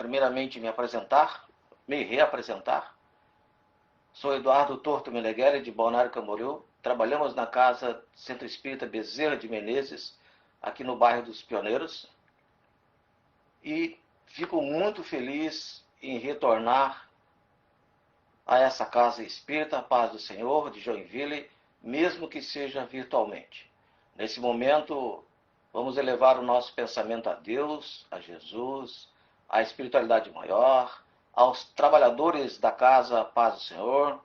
primeiramente me reapresentar. Sou Eduardo Torto Meneghelli, de Balneário Camboriú. Trabalhamos na Casa Centro Espírita Bezerra de Menezes, aqui no bairro dos Pioneiros. E fico muito feliz em retornar a essa Casa Espírita, a Paz do Senhor, de Joinville, mesmo que seja virtualmente. Nesse momento, vamos elevar o nosso pensamento a Deus, a Jesus, à espiritualidade maior, aos trabalhadores da Casa Paz do Senhor,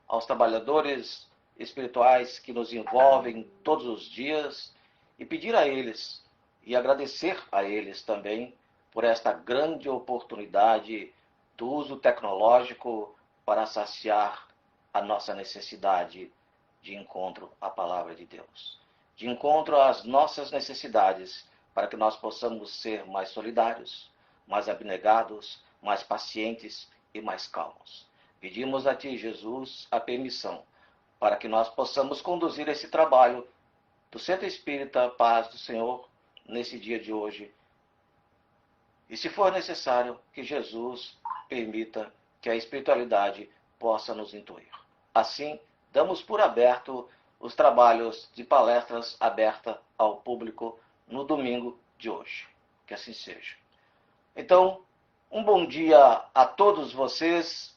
aos trabalhadores espirituais que nos envolvem todos os dias, e pedir a eles, e agradecer a eles também, por esta grande oportunidade do uso tecnológico para saciar a nossa necessidade de encontro à Palavra de Deus, de encontro às nossas necessidades, para que nós possamos ser mais solidários, mais abnegados, mais pacientes e mais calmos. Pedimos a Ti, Jesus, a permissão para que nós possamos conduzir esse trabalho do Centro Espírita Paz do Senhor nesse dia de hoje. E se for necessário, que Jesus permita que a espiritualidade possa nos intuir. Assim, damos por aberto os trabalhos de palestras abertas ao público no domingo de hoje. Que assim seja. Então, um bom dia a todos vocês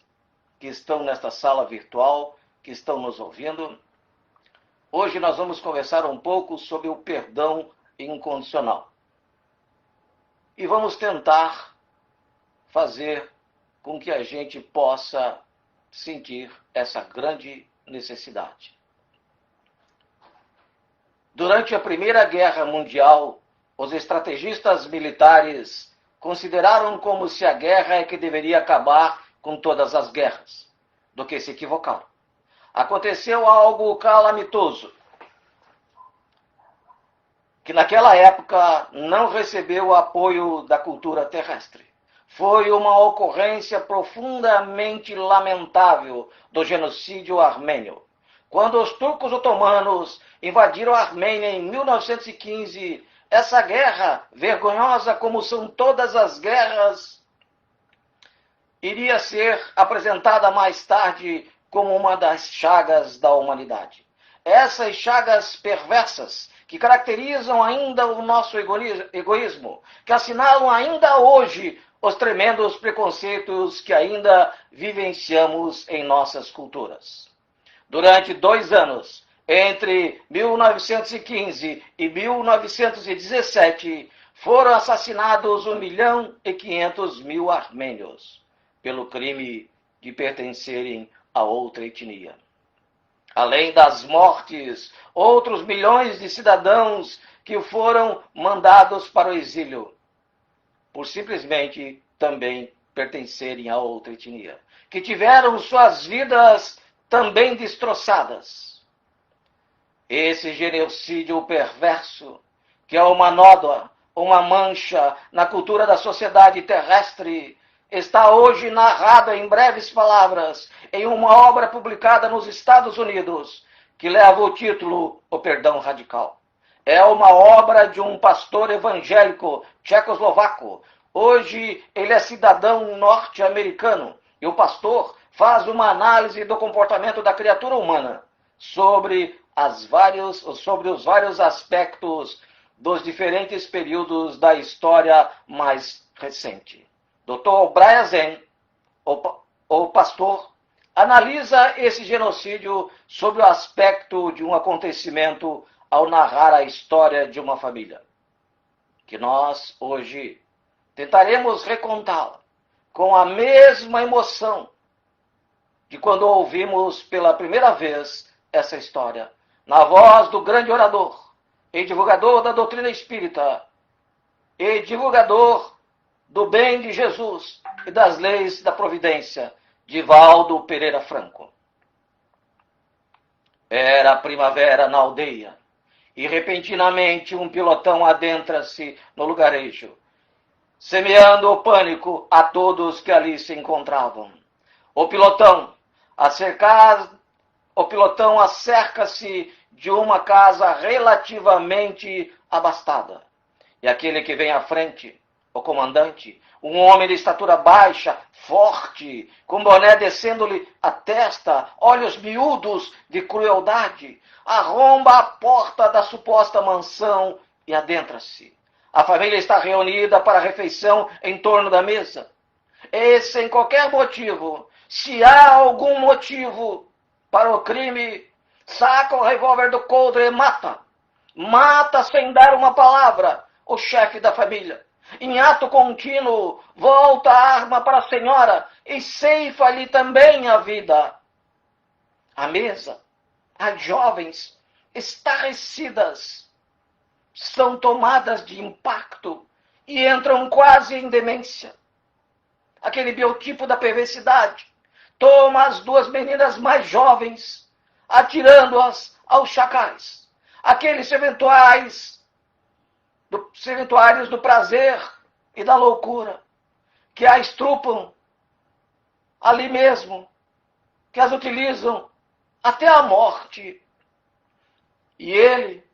que estão nesta sala virtual, que estão nos ouvindo. Hoje nós vamos conversar um pouco sobre o perdão incondicional. E vamos tentar fazer com que a gente possa sentir essa grande necessidade. Durante a Primeira Guerra Mundial, os estrategistas militares consideraram como se a guerra é que deveria acabar com todas as guerras, do que se equivocaram. Aconteceu algo calamitoso, que naquela época não recebeu o apoio da cultura terrestre. Foi uma ocorrência profundamente lamentável do genocídio armênio. Quando os turcos otomanos invadiram a Armênia em 1915, essa guerra, vergonhosa como são todas as guerras, iria ser apresentada mais tarde como uma das chagas da humanidade. Essas chagas perversas que caracterizam ainda o nosso egoísmo, que assinalam ainda hoje os tremendos preconceitos que ainda vivenciamos em nossas culturas. Durante 2 anos, entre 1915 e 1917, foram assassinados 1.500.000 armênios, pelo crime de pertencerem a outra etnia. Além das mortes, outros milhões de cidadãos que foram mandados para o exílio, por simplesmente também pertencerem a outra etnia, que tiveram suas vidas também destroçadas. Esse genocídio perverso, que é uma nódoa, uma mancha na cultura da sociedade terrestre, está hoje narrado em breves palavras em uma obra publicada nos Estados Unidos, que leva o título O Perdão Radical. É uma obra de um pastor evangélico tchecoslovaco. Hoje ele é cidadão norte-americano e o pastor faz uma análise do comportamento da criatura humana sobre os vários aspectos dos diferentes períodos da história mais recente. Dr. Brian Zahnd, o pastor, analisa esse genocídio sob o aspecto de um acontecimento ao narrar a história de uma família, que nós hoje tentaremos recontá-la com a mesma emoção de quando ouvimos pela primeira vez essa história, na voz do grande orador e divulgador da doutrina espírita e divulgador do bem de Jesus e das leis da providência, Divaldo Pereira Franco. Era primavera na aldeia, e repentinamente um pilotão adentra-se no lugarejo, semeando o pânico a todos que ali se encontravam. O pilotão acerca-se de uma casa relativamente abastada, e aquele que vem à frente, o comandante, um homem de estatura baixa, forte, com boné descendo-lhe a testa, olhos miúdos de crueldade, arromba a porta da suposta mansão e adentra-se. A família está reunida para a refeição em torno da mesa. E sem qualquer motivo, se há algum motivo para o crime, saca o revólver do coldre e mata. Mata sem dar uma palavra o chefe da família. Em ato contínuo, volta a arma para a senhora e ceifa-lhe também a vida. À mesa, as jovens, estarrecidas, são tomadas de impacto e entram quase em demência. Aquele biotipo da perversidade toma as duas meninas mais jovens, atirando-as aos chacais. Aqueles serventuários do prazer e da loucura, que a estrupam ali mesmo, que as utilizam até a morte. E ele,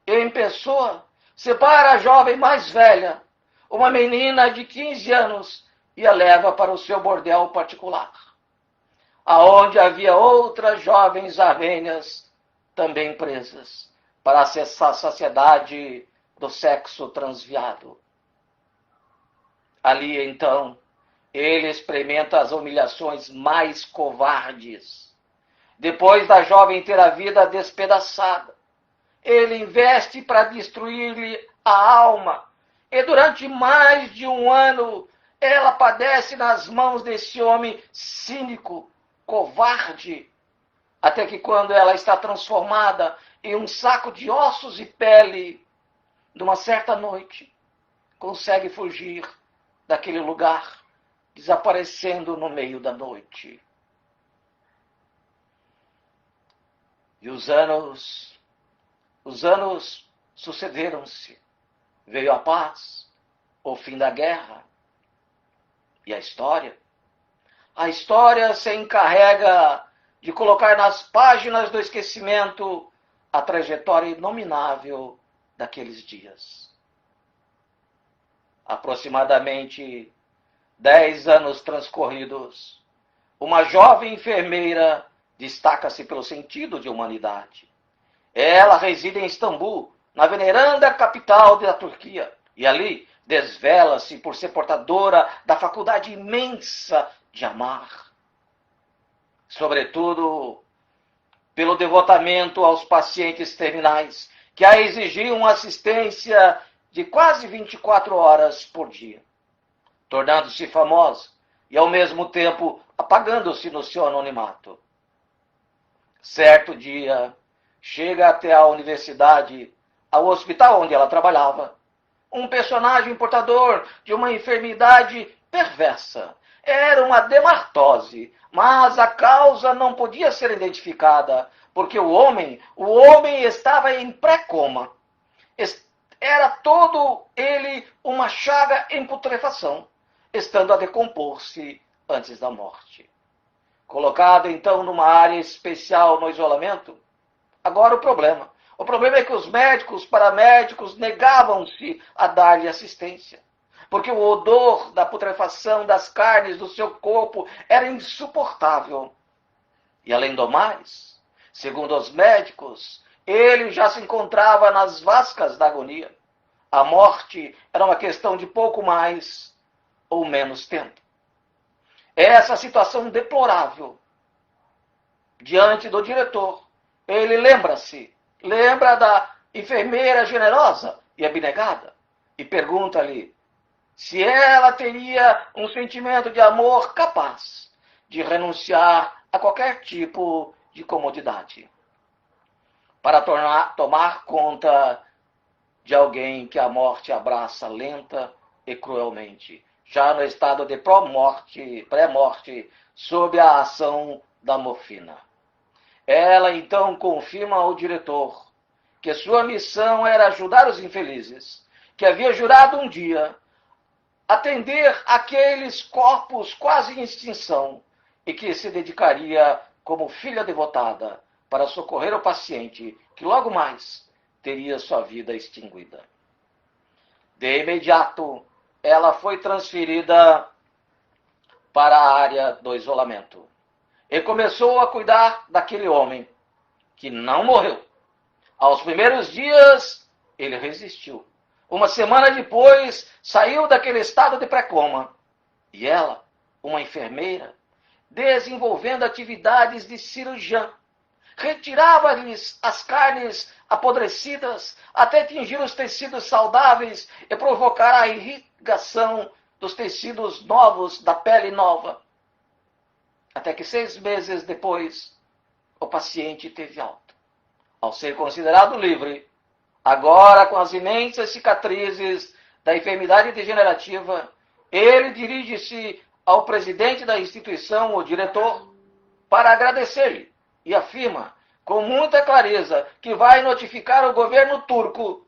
em pessoa, separa a jovem mais velha, uma menina de 15 anos, e a leva para o seu bordel particular, aonde havia outras jovens armênias também presas, para acessar a saciedade do sexo transviado. Ali, então, ele experimenta as humilhações mais covardes. Depois da jovem ter a vida despedaçada, ele investe para destruir-lhe a alma, e durante mais de um ano ela padece nas mãos desse homem cínico, covarde, até que quando ela está transformada em um saco de ossos e pele, numa certa noite, consegue fugir daquele lugar, desaparecendo no meio da noite. E os anos sucederam-se. Veio a paz, o fim da guerra. E a história? A história se encarrega de colocar nas páginas do esquecimento a trajetória inominável daqueles dias. Aproximadamente 10 anos transcorridos, uma jovem enfermeira destaca-se pelo sentido de humanidade. Ela reside em Istambul, na veneranda capital da Turquia, e ali desvela-se por ser portadora da faculdade imensa de amar. Sobretudo pelo devotamento aos pacientes terminais, que a exigiam assistência de quase 24 horas por dia, tornando-se famosa e, ao mesmo tempo, apagando-se no seu anonimato. Certo dia, chega até a universidade, ao hospital onde ela trabalhava, um personagem portador de uma enfermidade perversa. Era uma dermatose, mas a causa não podia ser identificada, porque o homem estava em pré-coma. Era todo ele uma chaga em putrefação, estando a decompor-se antes da morte. Colocado então numa área especial no isolamento, agora o problema é que os médicos, paramédicos negavam-se a dar-lhe assistência, porque o odor da putrefação das carnes do seu corpo era insuportável. E além do mais, segundo os médicos, ele já se encontrava nas vascas da agonia. A morte era uma questão de pouco mais ou menos tempo. Essa situação deplorável, diante do diretor, ele lembra da enfermeira generosa e abnegada, e pergunta-lhe se ela teria um sentimento de amor capaz de renunciar a qualquer tipo de comodidade para tomar conta de alguém que a morte abraça lenta e cruelmente, já no estado de pré-morte, sob a ação da morfina. Ela então confirma ao diretor que sua missão era ajudar os infelizes, que havia jurado um dia atender aqueles corpos quase em extinção e que se dedicaria como filha devotada para socorrer o paciente que logo mais teria sua vida extinguida. De imediato, ela foi transferida para a área do isolamento. E começou a cuidar daquele homem, que não morreu. Aos primeiros dias, ele resistiu. Uma semana depois, saiu daquele estado de pré-coma. E ela, uma enfermeira, desenvolvendo atividades de cirurgiã, retirava-lhes as carnes apodrecidas até atingir os tecidos saudáveis e provocar a irrigação dos tecidos novos, da pele nova. Até que 6 meses depois, o paciente teve alta. Ao ser considerado livre, agora com as imensas cicatrizes da enfermidade degenerativa, ele dirige-se ao presidente da instituição, o diretor, para agradecer-lhe e afirma com muita clareza que vai notificar o governo turco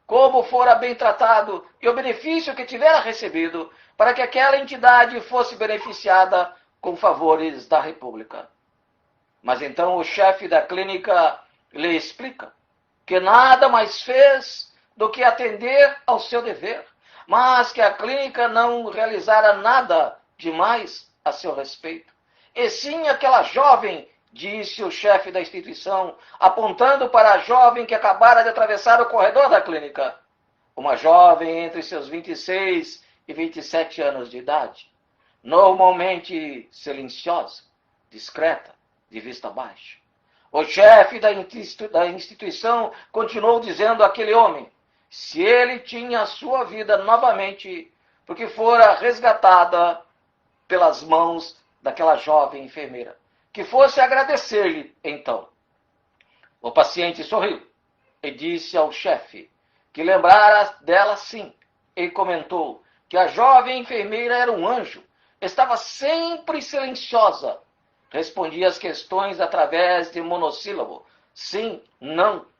como fora bem tratado e o benefício que tivera recebido para que aquela entidade fosse beneficiada com favores da República. Mas então o chefe da clínica lhe explica que nada mais fez do que atender ao seu dever, mas que a clínica não realizara nada demais a seu respeito. E sim aquela jovem, disse o chefe da instituição, apontando para a jovem que acabara de atravessar o corredor da clínica. Uma jovem entre seus 26 e 27 anos de idade, normalmente silenciosa, discreta, de vista baixa. O chefe da instituição continuou dizendo àquele homem se ele tinha a sua vida novamente, porque fora resgatada pelas mãos daquela jovem enfermeira, que fosse agradecer-lhe então. O paciente sorriu e disse ao chefe que lembrara dela sim, e comentou que a jovem enfermeira era um anjo, estava sempre silenciosa, respondia às questões através de monossílabo. Sim,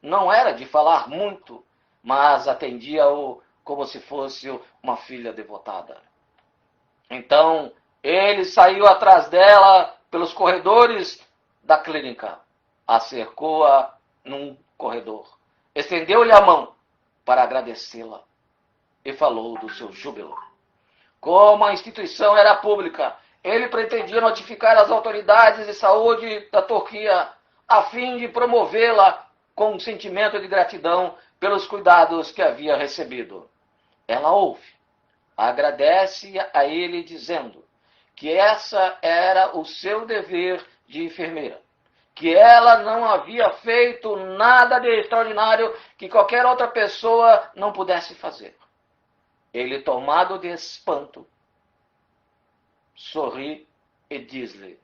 não era de falar muito, mas atendia-o como se fosse uma filha devotada. Então, ele saiu atrás dela pelos corredores da clínica, a cercou-a num corredor, estendeu-lhe a mão para agradecê-la e falou do seu júbilo. Como a instituição era pública, ele pretendia notificar as autoridades de saúde da Turquia a fim de promovê-la com um sentimento de gratidão pelos cuidados que havia recebido. Ela ouve, agradece a ele dizendo que essa era o seu dever de enfermeira, que ela não havia feito nada de extraordinário que qualquer outra pessoa não pudesse fazer. Ele, tomado de espanto, sorri e diz-lhe: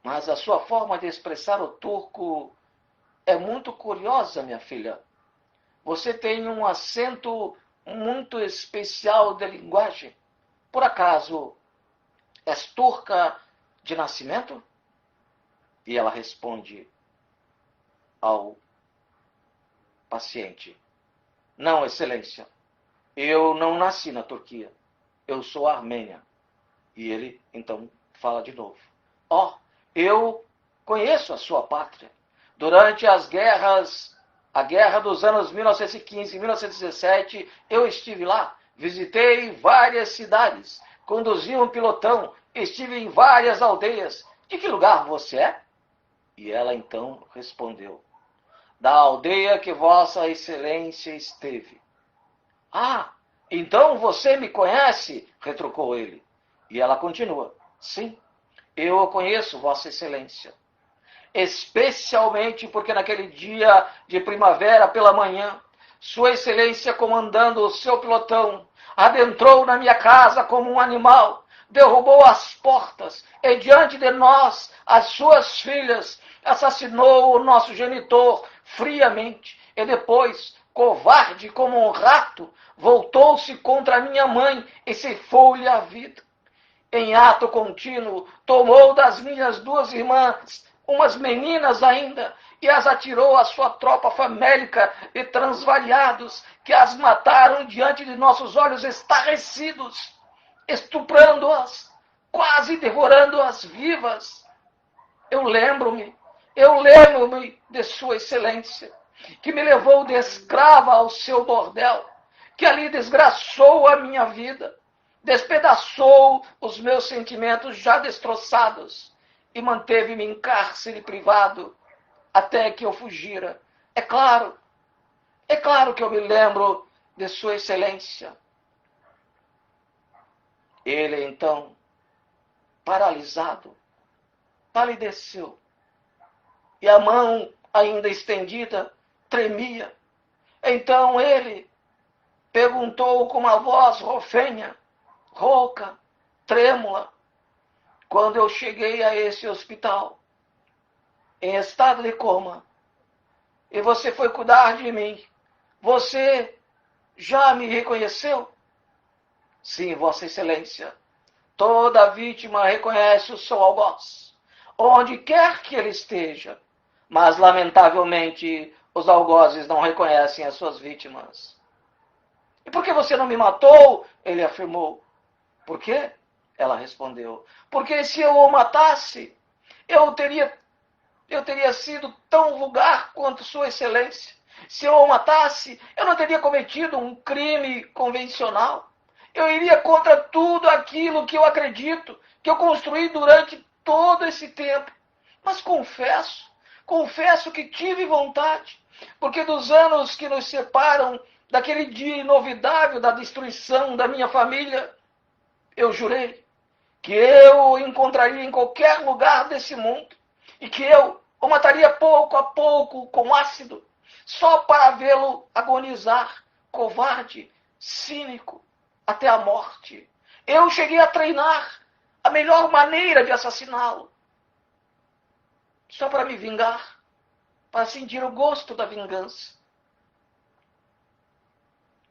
mas a sua forma de expressar o turco é muito curiosa, minha filha. Você tem um acento muito especial de linguagem. Por acaso, és turca de nascimento? E ela responde ao paciente: não, excelência, eu não nasci na Turquia, eu sou armênia. E ele, então, fala de novo: eu conheço a sua pátria. Durante as guerras, a guerra dos anos 1915 e 1917, eu estive lá, visitei várias cidades, conduzi um pilotão, estive em várias aldeias. De que lugar você é? E ela então respondeu: da aldeia que Vossa Excelência esteve. Ah, então você me conhece? Retrucou ele. E ela continua: sim, eu o conheço, Vossa Excelência. Especialmente porque naquele dia de primavera pela manhã, Sua Excelência, comandando o seu pelotão, adentrou na minha casa como um animal, derrubou as portas e diante de nós, as suas filhas, assassinou o nosso genitor friamente e depois, covarde como um rato, voltou-se contra minha mãe e ceifou-lhe a vida. Em ato contínuo, tomou das minhas 2 irmãs, umas meninas ainda, e as atirou à sua tropa famélica e transvaliados, que as mataram diante de nossos olhos estarrecidos, estuprando-as, quase devorando-as vivas. Eu lembro-me de Sua Excelência, que me levou de escrava ao seu bordel, que ali desgraçou a minha vida, despedaçou os meus sentimentos já destroçados e manteve-me em cárcere privado até que eu fugira. É claro que eu me lembro de Sua Excelência. Ele, então, paralisado, palideceu, e a mão ainda estendida tremia. Então ele perguntou com uma voz rofenha, rouca, trêmula: quando eu cheguei a esse hospital, em estado de coma, e você foi cuidar de mim, você já me reconheceu? Sim, Vossa Excelência. Toda vítima reconhece o seu algoz, onde quer que ele esteja. Mas, lamentavelmente, os algozes não reconhecem as suas vítimas. E por que você não me matou? Ele afirmou. Por quê? Ela respondeu. Porque se eu o matasse, eu teria sido tão vulgar quanto Sua Excelência. Se eu o matasse, eu não teria cometido um crime convencional. Eu iria contra tudo aquilo que eu acredito, que eu construí durante todo esse tempo. Mas confesso que tive vontade, porque dos anos que nos separam daquele dia inovidável da destruição da minha família, eu jurei que eu o encontraria em qualquer lugar desse mundo e que eu o mataria pouco a pouco com ácido, só para vê-lo agonizar, covarde, cínico, até a morte. Eu cheguei a treinar a melhor maneira de assassiná-lo, só para me vingar, para sentir o gosto da vingança.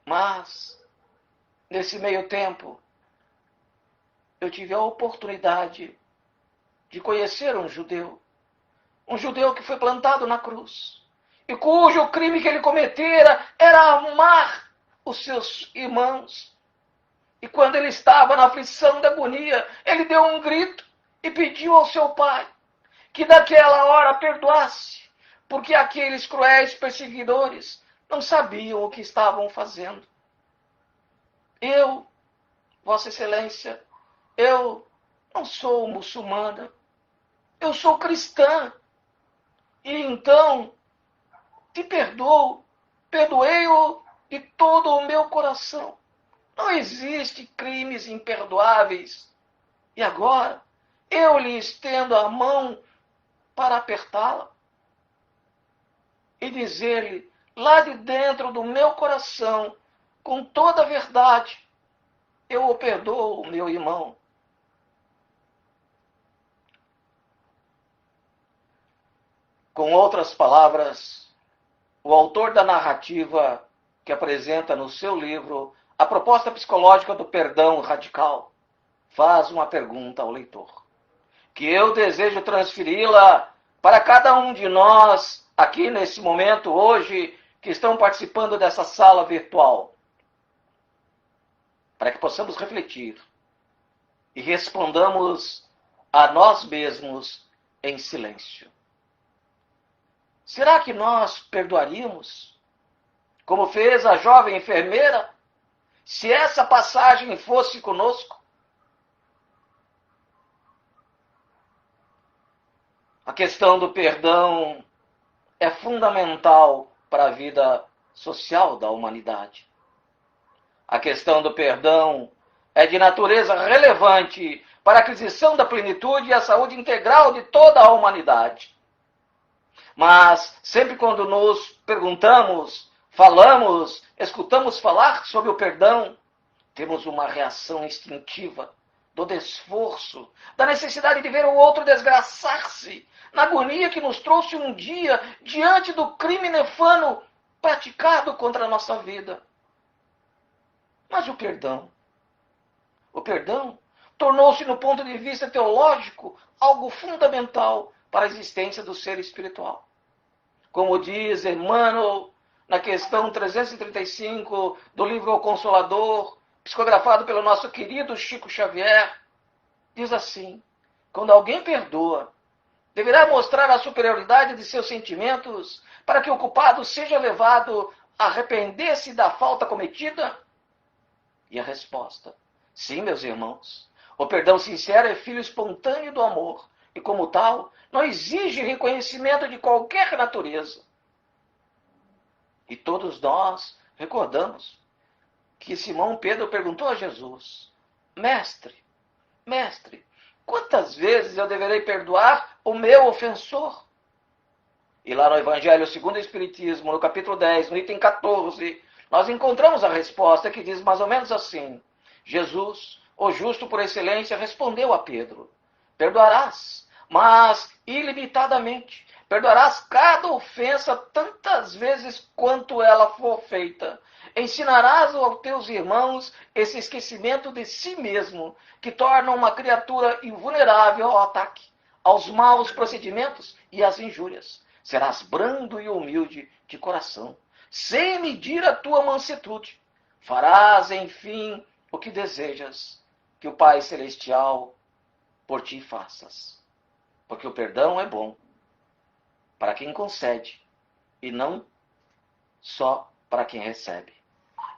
Mas, nesse meio tempo, eu tive a oportunidade de conhecer um judeu que foi plantado na cruz, e cujo crime que ele cometera era amar os seus irmãos. E quando ele estava na aflição da agonia, ele deu um grito e pediu ao seu pai que daquela hora perdoasse, porque aqueles cruéis perseguidores não sabiam o que estavam fazendo. Eu, Vossa Excelência, eu não sou muçulmana, eu sou cristã. E então, te perdoo, perdoei-o de todo o meu coração. Não existe crimes imperdoáveis. E agora, eu lhe estendo a mão para apertá-la e dizer-lhe, lá de dentro do meu coração, com toda a verdade, eu o perdoo, meu irmão. Com outras palavras, o autor da narrativa que apresenta no seu livro A Proposta Psicológica do Perdão Radical faz uma pergunta ao leitor, que eu desejo transferi-la para cada um de nós aqui nesse momento, hoje, que estão participando dessa sala virtual, para que possamos refletir e respondamos a nós mesmos em silêncio. Será que nós perdoaríamos, como fez a jovem enfermeira, se essa passagem fosse conosco? A questão do perdão é fundamental para a vida social da humanidade. A questão do perdão é de natureza relevante para a aquisição da plenitude e a saúde integral de toda a humanidade. Mas sempre quando nos perguntamos, falamos, escutamos falar sobre o perdão, temos uma reação instintiva do desforço, da necessidade de ver o outro desgraçar-se, na agonia que nos trouxe um dia diante do crime nefando praticado contra a nossa vida. Mas o perdão tornou-se, no ponto de vista teológico, algo fundamental para a existência do ser espiritual. Como diz Emmanuel na questão 335 do livro O Consolador, psicografado pelo nosso querido Chico Xavier, diz assim: quando alguém perdoa, deverá mostrar a superioridade de seus sentimentos para que o culpado seja levado a arrepender-se da falta cometida? E a resposta: sim, meus irmãos. O perdão sincero é filho espontâneo do amor e, como tal, não exige reconhecimento de qualquer natureza. E todos nós recordamos que Simão Pedro perguntou a Jesus: Mestre, mestre, quantas vezes eu deverei perdoar o meu ofensor? E lá no Evangelho segundo o Espiritismo, no capítulo 10, no item 14, nós encontramos a resposta que diz mais ou menos assim: Jesus, o justo por excelência, respondeu a Pedro: perdoarás, mas ilimitadamente. Perdoarás cada ofensa tantas vezes quanto ela for feita. Ensinarás aos teus irmãos esse esquecimento de si mesmo, que torna uma criatura invulnerável ao ataque, aos maus procedimentos e às injúrias. Serás brando e humilde de coração, sem medir a tua mansuetude. Farás, enfim, o que desejas que o Pai Celestial por ti faças. Porque o perdão é bom para quem concede e não só para quem recebe.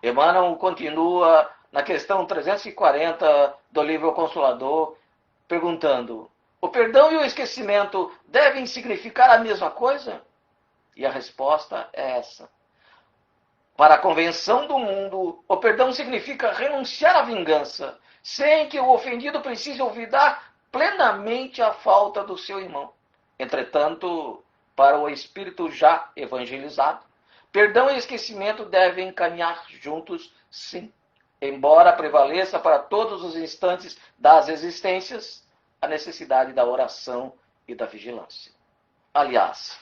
Emmanuel continua na questão 340 do livro O Consolador, perguntando: o perdão e o esquecimento devem significar a mesma coisa? E a resposta é essa. Para a convenção do mundo, o perdão significa renunciar à vingança, sem que o ofendido precise olvidar plenamente a falta do seu irmão. Entretanto, para o espírito já evangelizado, perdão e esquecimento devem caminhar juntos, sim, embora prevaleça para todos os instantes das existências a necessidade da oração e da vigilância. Aliás,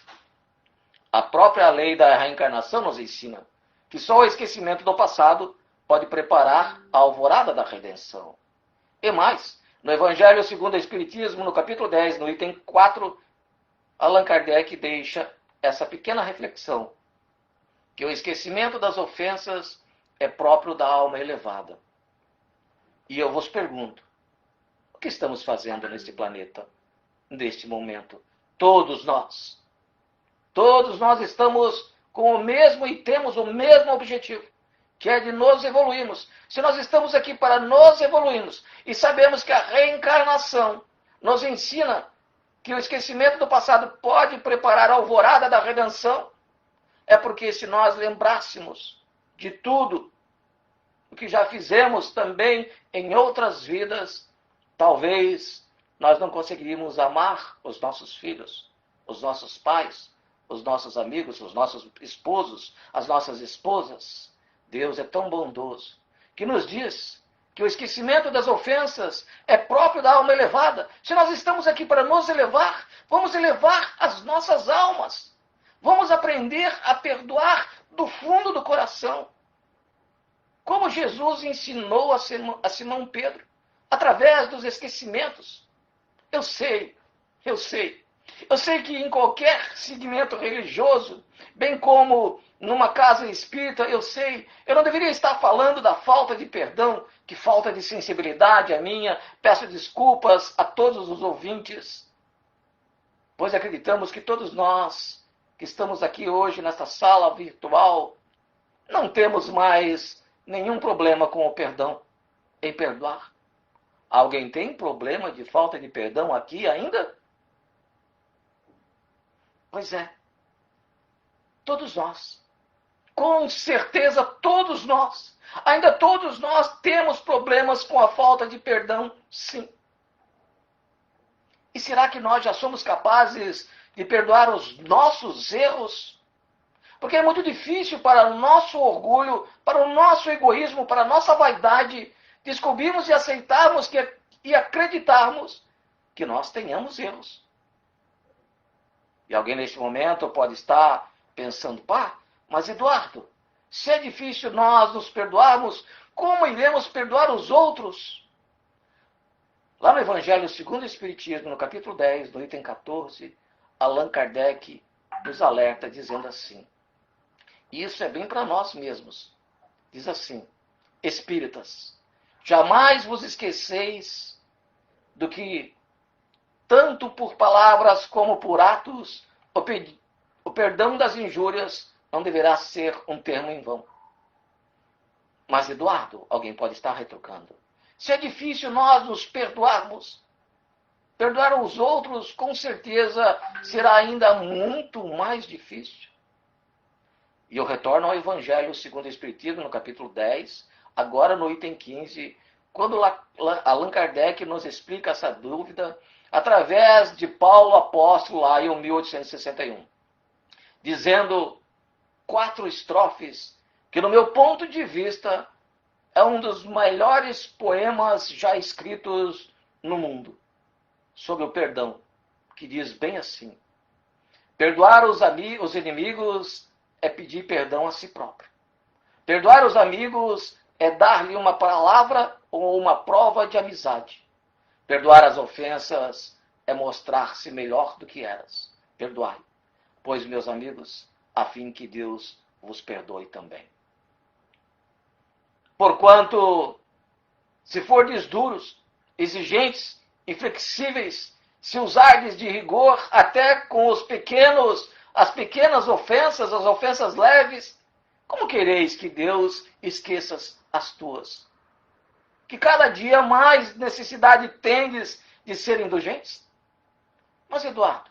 a própria lei da reencarnação nos ensina que só o esquecimento do passado pode preparar a alvorada da redenção. E mais, no Evangelho segundo o Espiritismo, no capítulo 10, no item 4, Allan Kardec deixa essa pequena reflexão, que o esquecimento das ofensas é próprio da alma elevada. E eu vos pergunto, o que estamos fazendo neste planeta, neste momento? Todos nós estamos com o mesmo e temos o mesmo objetivo, que é de nos evoluirmos. Se nós estamos aqui para nos evoluirmos e sabemos que a reencarnação nos ensina que o esquecimento do passado pode preparar a alvorada da redenção, é porque se nós lembrássemos de tudo o que já fizemos também em outras vidas, talvez nós não conseguiríamos amar os nossos filhos, os nossos pais, os nossos amigos, os nossos esposos, as nossas esposas. Deus é tão bondoso que nos diz que o esquecimento das ofensas é próprio da alma elevada. Se nós estamos aqui para nos elevar, vamos elevar as nossas almas. Vamos aprender a perdoar do fundo do coração. Como Jesus ensinou a Simão Pedro, através dos esquecimentos. Eu sei que em qualquer segmento religioso, bem como numa casa espírita, eu não deveria estar falando da falta de perdão, que falta de sensibilidade a minha. Peço desculpas a todos os ouvintes, pois acreditamos que todos nós que estamos aqui hoje nesta sala virtual não temos mais nenhum problema com o perdão, em perdoar. Alguém tem problema de falta de perdão aqui ainda? Pois é, todos nós, com certeza todos nós, ainda todos nós temos problemas com a falta de perdão, sim. E será que nós já somos capazes de perdoar os nossos erros? Porque é muito difícil para o nosso orgulho, para o nosso egoísmo, para a nossa vaidade, descobrirmos e aceitarmos e acreditarmos que nós tenhamos erros. E alguém neste momento pode estar pensando: mas Eduardo, se é difícil nós nos perdoarmos, como iremos perdoar os outros? Lá no Evangelho segundo o Espiritismo, no capítulo 10, no item 14, Allan Kardec nos alerta dizendo assim, e isso é bem para nós mesmos, diz assim: espíritas, jamais vos esqueceis do que, tanto por palavras como por atos, o perdão das injúrias não deverá ser um termo em vão. Mas, Eduardo, alguém pode estar retrucando, se é difícil nós nos perdoarmos, perdoar os outros, com certeza, será ainda muito mais difícil. E eu retorno ao Evangelho segundo o Espiritismo, no capítulo 10, agora no item 15, quando Allan Kardec nos explica essa dúvida, através de Paulo Apóstolo, lá em 1861, dizendo 4 estrofes, que no meu ponto de vista é um dos melhores poemas já escritos no mundo, sobre o perdão, que diz bem assim: perdoar os inimigos é pedir perdão a si próprio. Perdoar os amigos é dar-lhe uma palavra ou uma prova de amizade. Perdoar as ofensas é mostrar-se melhor do que eras. Perdoai, pois, meus amigos, a fim que Deus vos perdoe também. Porquanto, se fordes duros, exigentes, inflexíveis, se usardes de rigor até com as pequenas ofensas, as ofensas leves, como quereis que Deus esqueça as tuas? Que cada dia mais necessidade tendes de ser indulgentes? Mas, Eduardo,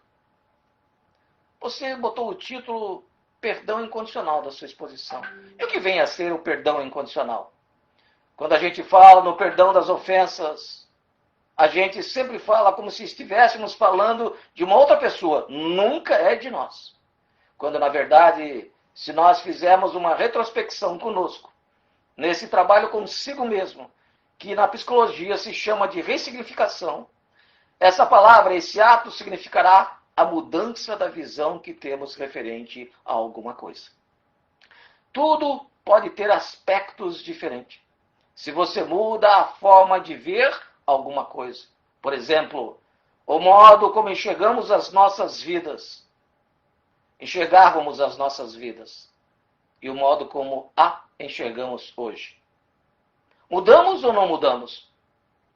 você botou o título Perdão Incondicional da sua exposição. E o que vem a ser o perdão incondicional? Quando a gente fala no perdão das ofensas, a gente sempre fala como se estivéssemos falando de uma outra pessoa. Nunca é de nós. Quando, na verdade, se nós fizermos uma retrospecção conosco, nesse trabalho consigo mesmo, que na psicologia se chama de ressignificação, essa palavra, esse ato, significará a mudança da visão que temos referente a alguma coisa. Tudo pode ter aspectos diferentes. Se você muda a forma de ver alguma coisa, por exemplo, o modo como enxergamos as nossas vidas, enxergávamos as nossas vidas, e o modo como a enxergamos hoje. Mudamos ou não mudamos?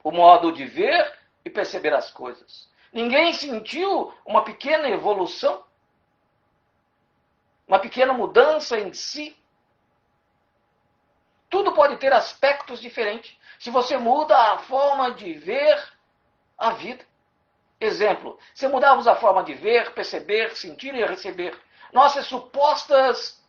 O modo de ver e perceber as coisas. Ninguém sentiu uma pequena evolução? Uma pequena mudança em si? Tudo pode ter aspectos diferentes. Se você muda a forma de ver a vida. Exemplo, se mudarmos a forma de ver, perceber, sentir e receber nossas supostas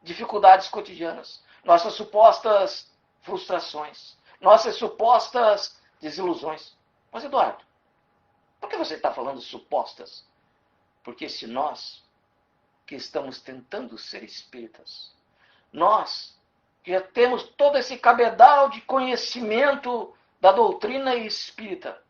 dificuldades cotidianas, nossas supostas frustrações, nossas supostas desilusões. Mas, Eduardo, por que você está falando supostas? Porque se nós, que estamos tentando ser espíritas, nós que já temos todo esse cabedal de conhecimento da doutrina espírita,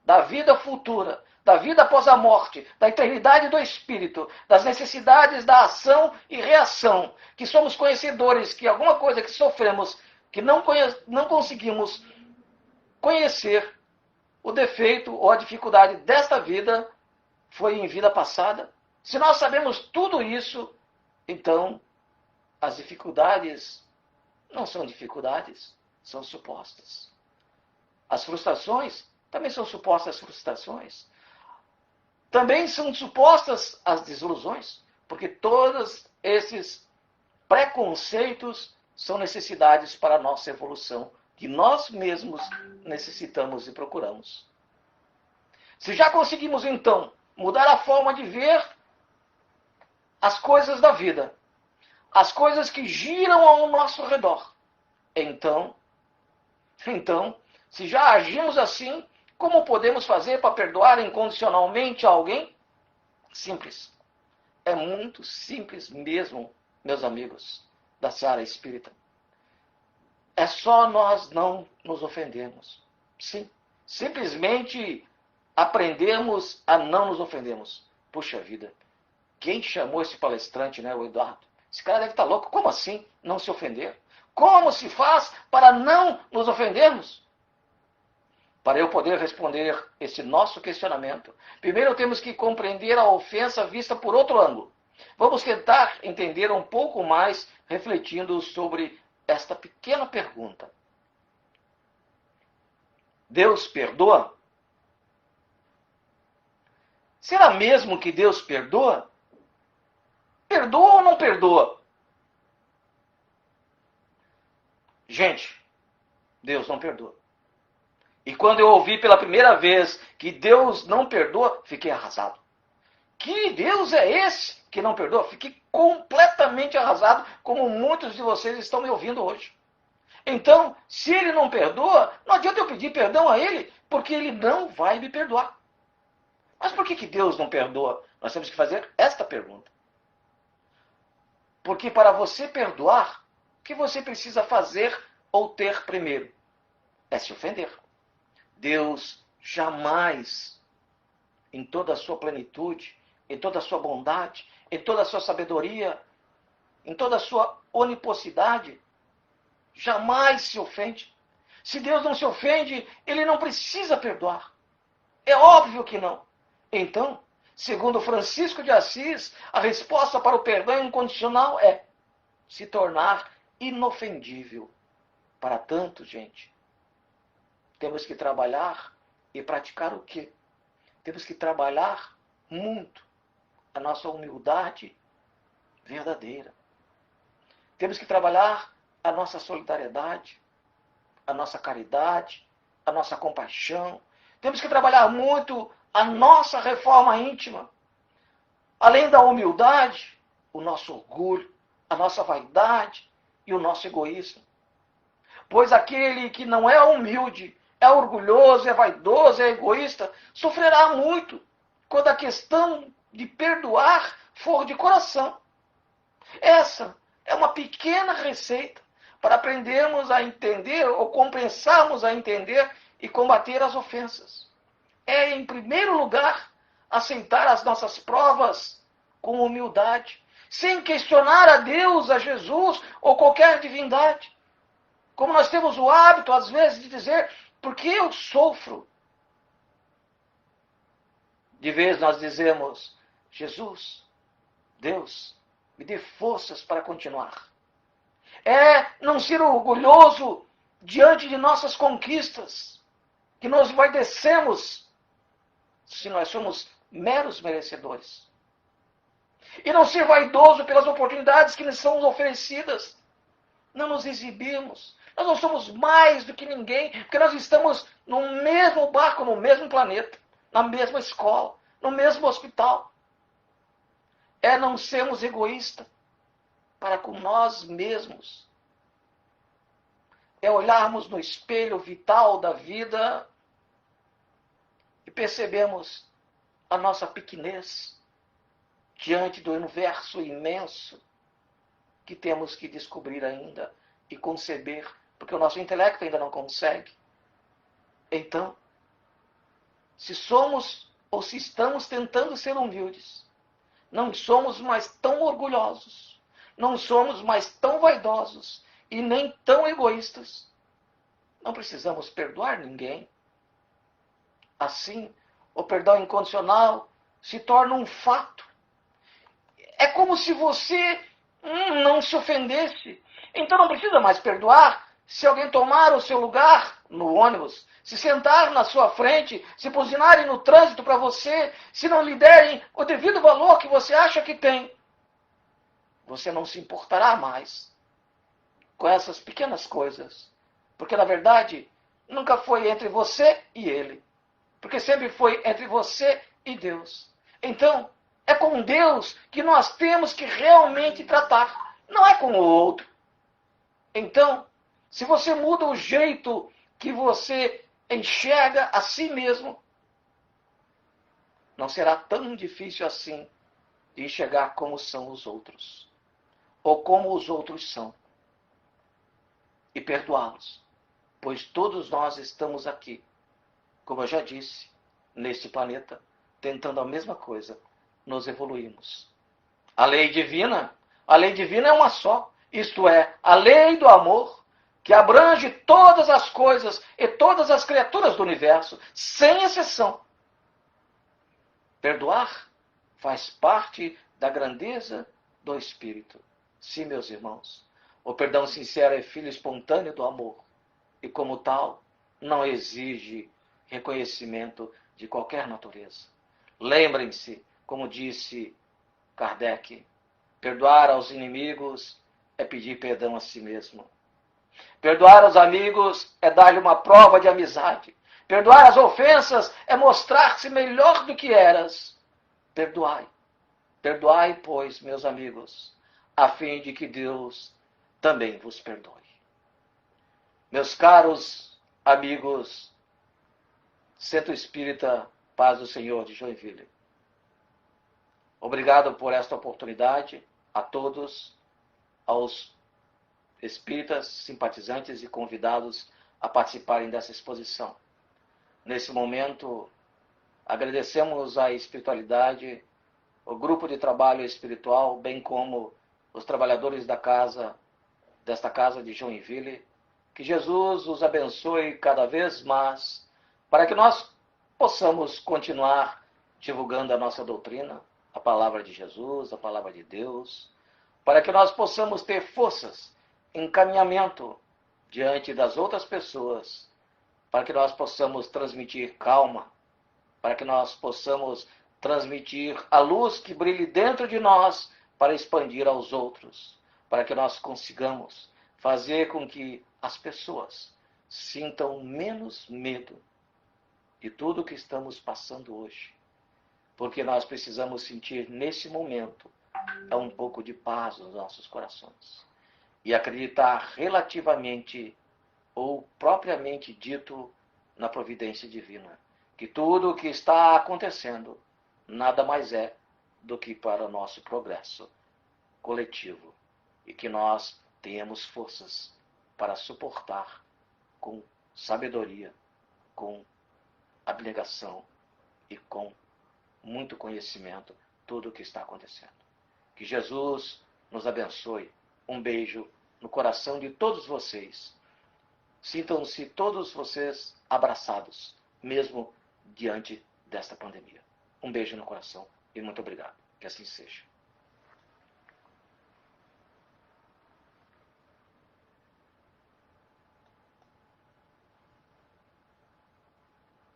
da vida futura, da vida após a morte, da eternidade do espírito, das necessidades da ação e reação, que somos conhecedores, que alguma coisa que sofremos, que não conseguimos conhecer, o defeito ou a dificuldade desta vida foi em vida passada. Se nós sabemos tudo isso, então as dificuldades não são dificuldades, são supostas. As frustrações também são supostas frustrações. Também são supostas as desilusões, porque todos esses preconceitos são necessidades para a nossa evolução, que nós mesmos necessitamos e procuramos. Se já conseguimos, então, mudar a forma de ver as coisas da vida, as coisas que giram ao nosso redor, então, se já agimos assim, como podemos fazer para perdoar incondicionalmente alguém? Simples. É muito simples mesmo, meus amigos da Seara Espírita. É só nós não nos ofendermos. Sim. Simplesmente aprendermos a não nos ofendermos. Puxa vida. Quem chamou esse palestrante, né, o Eduardo? Esse cara deve estar louco. Como assim não se ofender? Como se faz para não nos ofendermos? Para eu poder responder esse nosso questionamento, primeiro temos que compreender a ofensa vista por outro ângulo. Vamos tentar entender um pouco mais refletindo sobre esta pequena pergunta. Deus perdoa? Será mesmo que Deus perdoa? Perdoa ou não perdoa? Gente, Deus não perdoa. E quando eu ouvi pela primeira vez que Deus não perdoa, fiquei arrasado. Que Deus é esse que não perdoa? Fiquei completamente arrasado, como muitos de vocês estão me ouvindo hoje. Então, se ele não perdoa, não adianta eu pedir perdão a ele, porque ele não vai me perdoar. Mas por que Deus não perdoa? Nós temos que fazer esta pergunta. Porque para você perdoar, o que você precisa fazer ou ter primeiro? É se ofender. Deus jamais, em toda a sua plenitude, em toda a sua bondade, em toda a sua sabedoria, em toda a sua oniposidade, jamais se ofende. Se Deus não se ofende, ele não precisa perdoar. É óbvio que não. Então, segundo Francisco de Assis, a resposta para o perdão incondicional é se tornar inofendível. Para tanto, gente, temos que trabalhar e praticar o quê? Temos que trabalhar muito a nossa humildade verdadeira. Temos que trabalhar a nossa solidariedade, a nossa caridade, a nossa compaixão. Temos que trabalhar muito a nossa reforma íntima. Além da humildade, o nosso orgulho, a nossa vaidade e o nosso egoísmo. Pois aquele que não é humilde, é orgulhoso, é vaidoso, é egoísta, sofrerá muito quando a questão de perdoar for de coração. Essa é uma pequena receita para aprendermos a entender ou compensarmos a entender e combater as ofensas. É, em primeiro lugar, aceitar as nossas provas com humildade, sem questionar a Deus, a Jesus ou qualquer divindade. Como nós temos o hábito, às vezes, de dizer, por que eu sofro? De vez nós dizemos, Jesus, Deus, me dê forças para continuar. É não ser orgulhoso diante de nossas conquistas, que nós envaidecemos se nós somos meros merecedores. E não ser vaidoso pelas oportunidades que nos são oferecidas. Não nos exibimos. Nós não somos mais do que ninguém, porque nós estamos no mesmo barco, no mesmo planeta, na mesma escola, no mesmo hospital. É não sermos egoístas para com nós mesmos. É olharmos no espelho vital da vida e percebemos a nossa pequenez diante do universo imenso que temos que descobrir ainda e conceber, porque o nosso intelecto ainda não consegue. Então, se somos ou se estamos tentando ser humildes, não somos mais tão orgulhosos, não somos mais tão vaidosos e nem tão egoístas, não precisamos perdoar ninguém. Assim, o perdão incondicional se torna um fato. É como se você não se ofendesse. Então não precisa mais perdoar se alguém tomar o seu lugar no ônibus, se sentar na sua frente, se buzinarem no trânsito para você, se não lhe derem o devido valor que você acha que tem. Você não se importará mais com essas pequenas coisas. Porque, na verdade, nunca foi entre você e ele. Porque sempre foi entre você e Deus. Então, é com Deus que nós temos que realmente tratar. Não é com o outro. Então, se você muda o jeito que você enxerga a si mesmo, não será tão difícil assim de enxergar como são os outros. Ou como os outros são. E perdoá-los. Pois todos nós estamos aqui, como eu já disse, neste planeta, tentando a mesma coisa, nos evoluímos. A lei divina é uma só, isto é, a lei do amor, que abrange todas as coisas e todas as criaturas do universo, sem exceção. Perdoar faz parte da grandeza do Espírito. Sim, meus irmãos, o perdão sincero é filho espontâneo do amor, e como tal, não exige reconhecimento de qualquer natureza. Lembrem-se, como disse Kardec, perdoar aos inimigos é pedir perdão a si mesmo. Perdoar os amigos é dar-lhe uma prova de amizade. Perdoar as ofensas é mostrar-se melhor do que eras. Perdoai. Perdoai, pois, meus amigos, a fim de que Deus também vos perdoe. Meus caros amigos, Centro Espírita Paz do Senhor de Joinville, obrigado por esta oportunidade a todos, aos espíritas, simpatizantes e convidados a participarem dessa exposição. Nesse momento, agradecemos à espiritualidade, o grupo de trabalho espiritual, bem como os trabalhadores desta casa de Joinville. Que Jesus os abençoe cada vez mais, para que nós possamos continuar divulgando a nossa doutrina, a palavra de Jesus, a palavra de Deus, para que nós possamos ter forças, encaminhamento diante das outras pessoas, para que nós possamos transmitir calma, para que nós possamos transmitir a luz que brilhe dentro de nós para expandir aos outros, para que nós consigamos fazer com que as pessoas sintam menos medo de tudo o que estamos passando hoje. Porque nós precisamos sentir nesse momento um pouco de paz nos nossos corações. E acreditar relativamente ou propriamente dito na providência divina. Que tudo o que está acontecendo nada mais é do que para o nosso progresso coletivo. E que nós tenhamos forças para suportar com sabedoria, com abnegação e com muito conhecimento tudo o que está acontecendo. Que Jesus nos abençoe. Um beijo no coração de todos vocês. Sintam-se todos vocês abraçados, mesmo diante desta pandemia. Um beijo no coração e muito obrigado. Que assim seja.